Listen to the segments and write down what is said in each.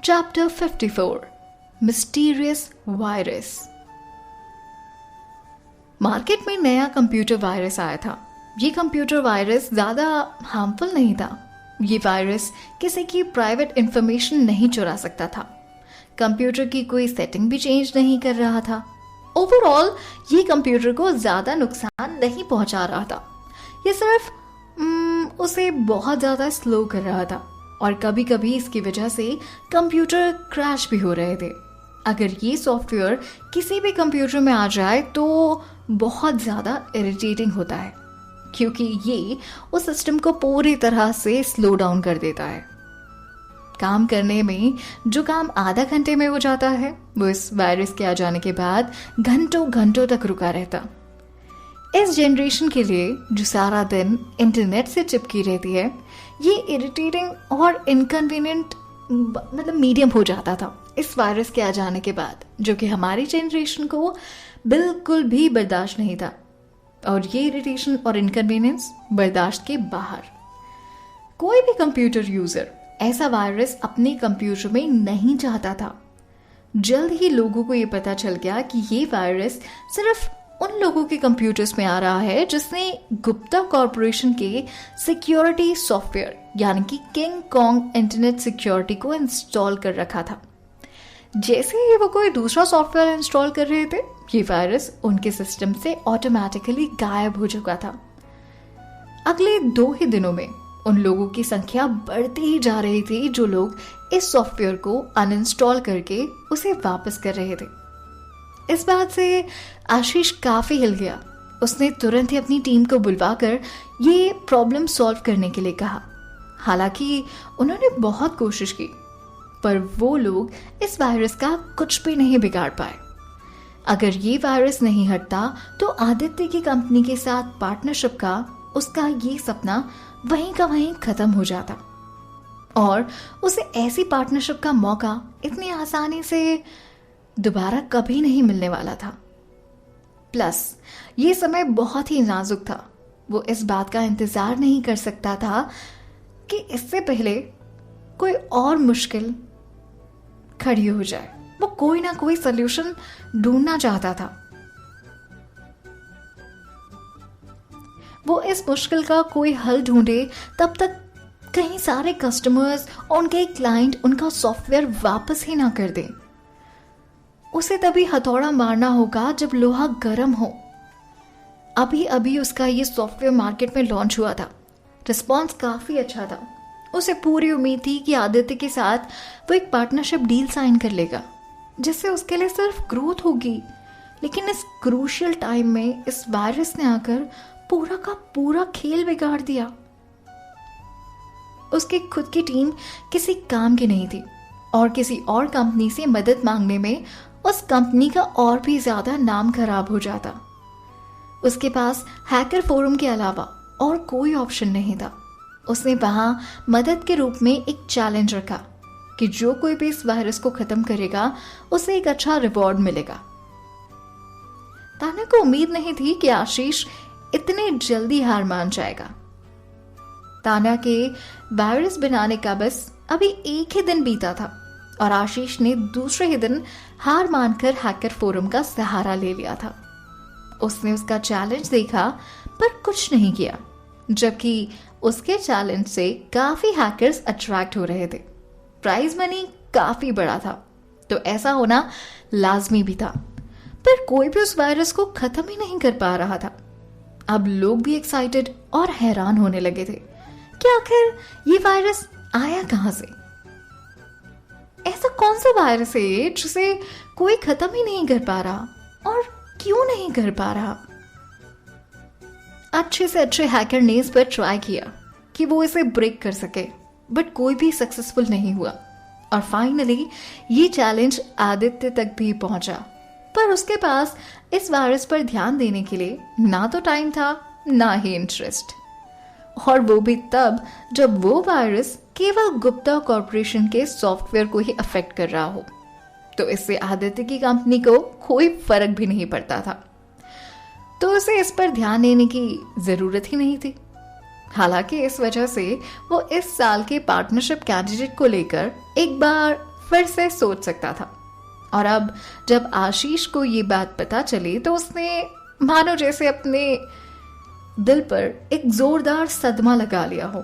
Chapter 54 mysterious virus. Market में नया computer virus आया था। ये कंप्यूटर वायरस ज़्यादा हार्मफुल नहीं था। ये वायरस किसी की प्राइवेट इंफॉर्मेशन नहीं चुरा सकता था। कंप्यूटर की कोई सेटिंग भी चेंज नहीं कर रहा था। ओवरऑल ये कंप्यूटर को ज़्यादा नुकसान नहीं पहुंचा रहा था। ये सिर्फ उसे बहुत ज़्यादा स्लो कर रहा था और कभी कभी इसकी वजह से कंप्यूटर क्रैश भी हो रहे थे। अगर ये सॉफ्टवेयर किसी भी कंप्यूटर में आ जाए तो बहुत ज़्यादा इरिटेटिंग होता है, क्योंकि ये उस सिस्टम को पूरी तरह से स्लो डाउन कर देता है। काम करने में जो काम आधा घंटे में हो जाता है, वो इस वायरस के आ जाने के बाद घंटों घंटों तक रुका रहता। इस जनरेशन के लिए जो सारा दिन इंटरनेट से चिपकी रहती है, ये इरिटेटिंग और इनकन्वीनियंट मीडियम हो जाता था इस वायरस के आ जाने के बाद, जो कि हमारी जनरेशन को बिल्कुल भी बर्दाश्त नहीं था। और ये इरिटेशन और इनकन्वीनियंस बर्दाश्त के बाहर। कोई भी कंप्यूटर यूजर ऐसा वायरस अपने कंप्यूटर में नहीं चाहता था। जल्द ही लोगों को ये पता चल गया कि ये वायरस सिर्फ उन लोगों के कंप्यूटर्स में आ रहा है जिसने गुप्ता कॉर्पोरेशन के सिक्योरिटी सॉफ्टवेयर यानी कि किंग कॉन्ग इंटरनेट सिक्योरिटी को इंस्टॉल कर रखा था। जैसे ही वो कोई दूसरा सॉफ्टवेयर इंस्टॉल कर रहे थे, ये वायरस उनके सिस्टम से ऑटोमेटिकली गायब हो चुका था। अगले 2 ही दिनों में उन लोगों की संख्या बढ़ती ही जा रही थी जो लोग इस सॉफ्टवेयर को अनइंस्टॉल करके उसे वापस कर रहे थे। इस बात से आशीष काफी हिल गया। उसने तुरंत ही अपनी टीम को बुलवाकर ये प्रॉब्लम सॉल्व करने के लिए कहा। हालांकि उन्होंने बहुत कोशिश की, पर वो लोग इस वायरस का कुछ भी नहीं बिगाड़ पाए। अगर ये वायरस नहीं हटता तो आदित्य की कंपनी के साथ पार्टनरशिप का उसका ये सपना वहीं का वहीं खत्म हो जाता और उसे ऐसी पार्टनरशिप का मौका इतनी आसानी से दोबारा कभी नहीं मिलने वाला था। प्लस ये समय बहुत ही नाजुक था। वो इस बात का इंतजार नहीं कर सकता था कि इससे पहले कोई और मुश्किल खड़ी हो जाए। वो कोई ना कोई सल्यूशन ढूंढना चाहता था। वो इस मुश्किल का कोई हल ढूंढे तब तक कहीं सारे कस्टमर्स और उनके क्लाइंट उनका सॉफ्टवेयर वापस ही ना कर दें। उसे तभी हथौड़ा मारना होगा जब लोहा गर्म हो। अभी अभी उसका ये सॉफ्टवेयर मार्केट में लॉन्च हुआ था। रिस्पॉन्स काफी अच्छा था। उसे पूरी उम्मीद थी कि आदित्य के साथ वो एक पार्टनरशिप डील साइन कर लेगा, जिससे उसके लिए सिर्फ ग्रोथ होगी। लेकिन इस क्रूशियल टाइम में इस वायरस ने आकर पूरा का पूरा खेल बिगाड़ दिया। उसकी खुद की टीम किसी काम की नहीं थी और किसी और कंपनी से मदद मांगने में उस कंपनी का और भी ज्यादा नाम खराब हो जाता। उसके पास हैकर फोरम के अलावा और कोई ऑप्शन नहीं था। उसने वहां मदद के रूप में एक चैलेंज रखा कि जो कोई भी इस वायरस को खत्म करेगा उसे एक अच्छा रिवॉर्ड मिलेगा। ताना को उम्मीद नहीं थी कि आशीष इतने जल्दी हार मान जाएगा। ताना के वायरस बनाने का बस अभी एक ही दिन बीता था और आशीष ने दूसरे ही दिन हार मानकर हैकर फोरम का सहारा ले लिया था। उसने उसका चैलेंज देखा पर कुछ नहीं किया, जबकि उसके चैलेंज से काफी हैकर्स अट्रैक्ट हो रहे थे। प्राइज मनी काफी बड़ा था, तो ऐसा होना लाजमी भी था। पर कोई भी उस वायरस को खत्म ही नहीं कर पा रहा था। अब लोग भी एक्साइटेड और हैरान होने लगे थे कि आखिर ये वायरस आया कहां से। ऐसा कौन सा वायरस है ये जिसे कोई खत्म ही नहीं कर पा रहा, और क्यों नहीं कर पा रहा। अच्छे से अच्छे हैकर ने इस पर ट्राई किया कि वो इसे ब्रेक कर सके, बट कोई भी सक्सेसफुल नहीं हुआ। और फाइनली ये चैलेंज आदित्य तक भी पहुंचा, पर उसके पास इस वायरस पर ध्यान देने के लिए ना तो टाइम था ना ही इंटरेस्ट। और वो भी तब जब वो वायरस केवल गुप्ता कॉर्पोरेशन के सॉफ्टवेयर को ही अफेक्ट कर रहा हो, तो इससे आदित्य की कंपनी को कोई फर्क भी नहीं पड़ता था। तो उसे इस पर ध्यान देने की जरूरत ही नहीं थी। हालांकि इस वजह से वो इस साल के पार्टनरशिप कैंडिडेट को लेकर एक बार फिर से सोच सकता था। और अब जब आशीष को ये बात पता चली तो उसने मानो जैसे अपने दिल पर एक जोरदार सदमा लगा लिया हो।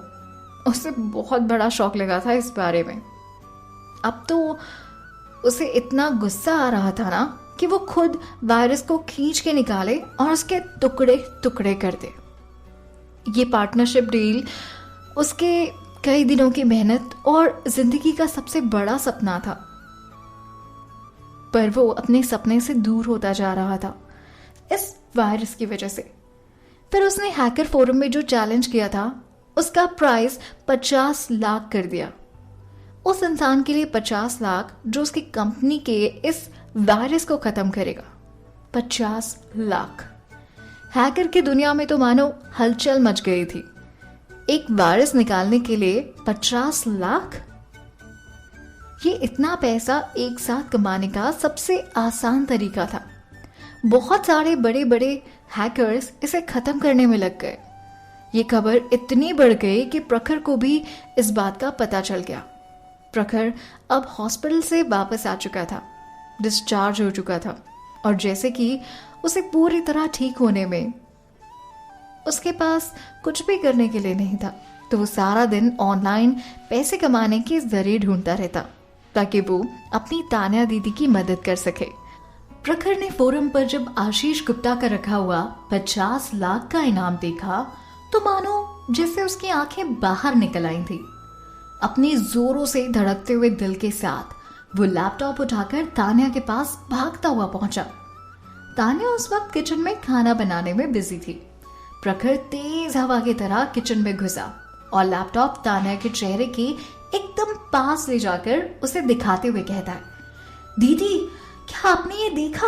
उसे बहुत बड़ा शॉक लगा था इस बारे में। अब तो उसे इतना गुस्सा आ रहा था ना कि वो खुद वायरस को खींच के निकाले और उसके टुकड़े टुकड़े कर दे। ये पार्टनरशिप डील उसके कई दिनों की मेहनत और जिंदगी का सबसे बड़ा सपना था, पर वो अपने सपने से दूर होता जा रहा था इस वायरस की वजह से। फिर उसने हैकर फोरम में जो चैलेंज किया था उसका प्राइस 50 लाख कर दिया। उस इंसान के लिए 50 लाख जो उसकी कंपनी के इस वायरस को खत्म करेगा। 50 लाख। हैकर की दुनिया में तो मानो हलचल मच गई थी। एक वायरस निकालने के लिए 50 लाख। ये इतना पैसा एक साथ कमाने का सबसे आसान तरीका था। बहुत सारे बड़े बड़े हैकर्स इसे खत्म करने में लग गए। ये खबर इतनी बढ़ गई कि प्रखर को भी इस बात का पता चल गया। प्रखर अब हॉस्पिटल से वापस आ चुका था, डिस्चार्ज हो चुका था, और जैसे कि उसे पूरी तरह ठीक होने में उसके पास कुछ भी करने के लिए नहीं था, तो वो सारा दिन ऑनलाइन पैसे कमाने के जरिए ढूंढता रहता ताकि वो अपनी तान्या दीदी की मदद कर सके। प्रखर ने फोरम पर जब आशीष गुप्ता का रखा हुआ 50 लाख का इनाम देखा तो मानो जैसे उसकी आंखें बाहर निकल आई थी। अपने जोरों से धड़कते हुए दिल के साथ वो लैपटॉप उठाकर तान्या के पास भागता हुआ पहुंचा। तान्या उस वक्त किचन में खाना बनाने में बिजी थी। प्रखर तेज हवा की तरह किचन में घुसा और लैपटॉप तान्या के चेहरे के एकदम पास ले जाकर उसे दिखाते हुए कहता है, दीदी क्या आपने ये देखा?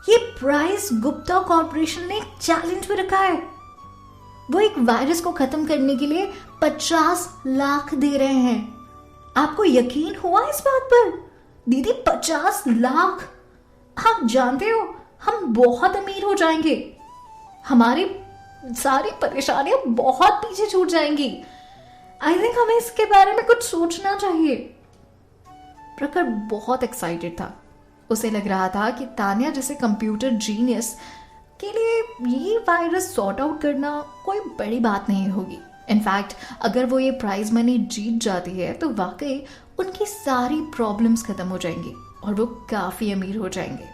ये प्राइस गुप्ता कॉर्पोरेशन ने एक चैलेंज पे रखा है। वो एक वायरस को खत्म करने के लिए 50 लाख दे रहे हैं। आपको यकीन हुआ इस बात पर? दीदी 50 लाख! आप जानते हो हम बहुत अमीर हो जाएंगे। हमारी सारी परेशानियां बहुत पीछे छूट जाएंगी। आई थिंक हमें इसके बारे में कुछ सोचना चाहिए। प्रखर बहुत एक्साइटेड था। उसे लग रहा था कि तान्या जैसे कंप्यूटर जीनियस के लिए ये वायरस सॉर्ट आउट करना कोई बड़ी बात नहीं होगी। इनफैक्ट अगर वो ये प्राइज मनी जीत जाती है तो वाकई उनकी सारी प्रॉब्लम्स खत्म हो जाएंगी और वो काफी अमीर हो जाएंगे।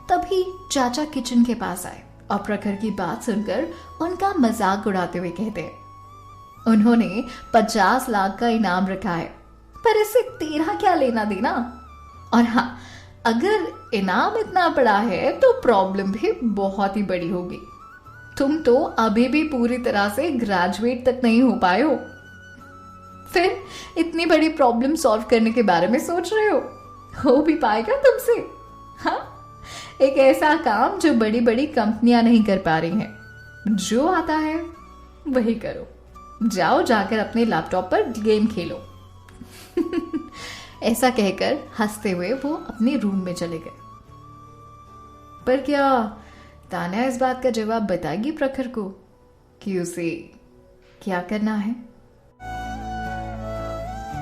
तभी चाचा किचन के पास आए और प्रखर की बात सुनकर उनका मजाक उड़ाते हुए कहते हैं, उन्होंने 50 लाख का इनाम रखा है, पर इससे तेरा क्या लेना देना? और हाँ, अगर इनाम इतना बड़ा है तो प्रॉब्लम भी बहुत ही बड़ी होगी। तुम तो अभी भी पूरी तरह से ग्रेजुएट तक नहीं हो पाए हो, फिर इतनी बड़ी प्रॉब्लम सॉल्व करने के बारे में सोच रहे हो भी पाएगा तुमसे? हाँ, एक ऐसा काम जो बड़ी बड़ी कंपनियां नहीं कर पा रही हैं। जो आता है वही करो। जाओ जाकर अपने लैपटॉप पर गेम खेलो। ऐसा कहकर हंसते हुए वो अपने रूम में चले गए। पर क्या तान्या इस बात का जवाब बताएगी प्रखर को कि उसे क्या करना है?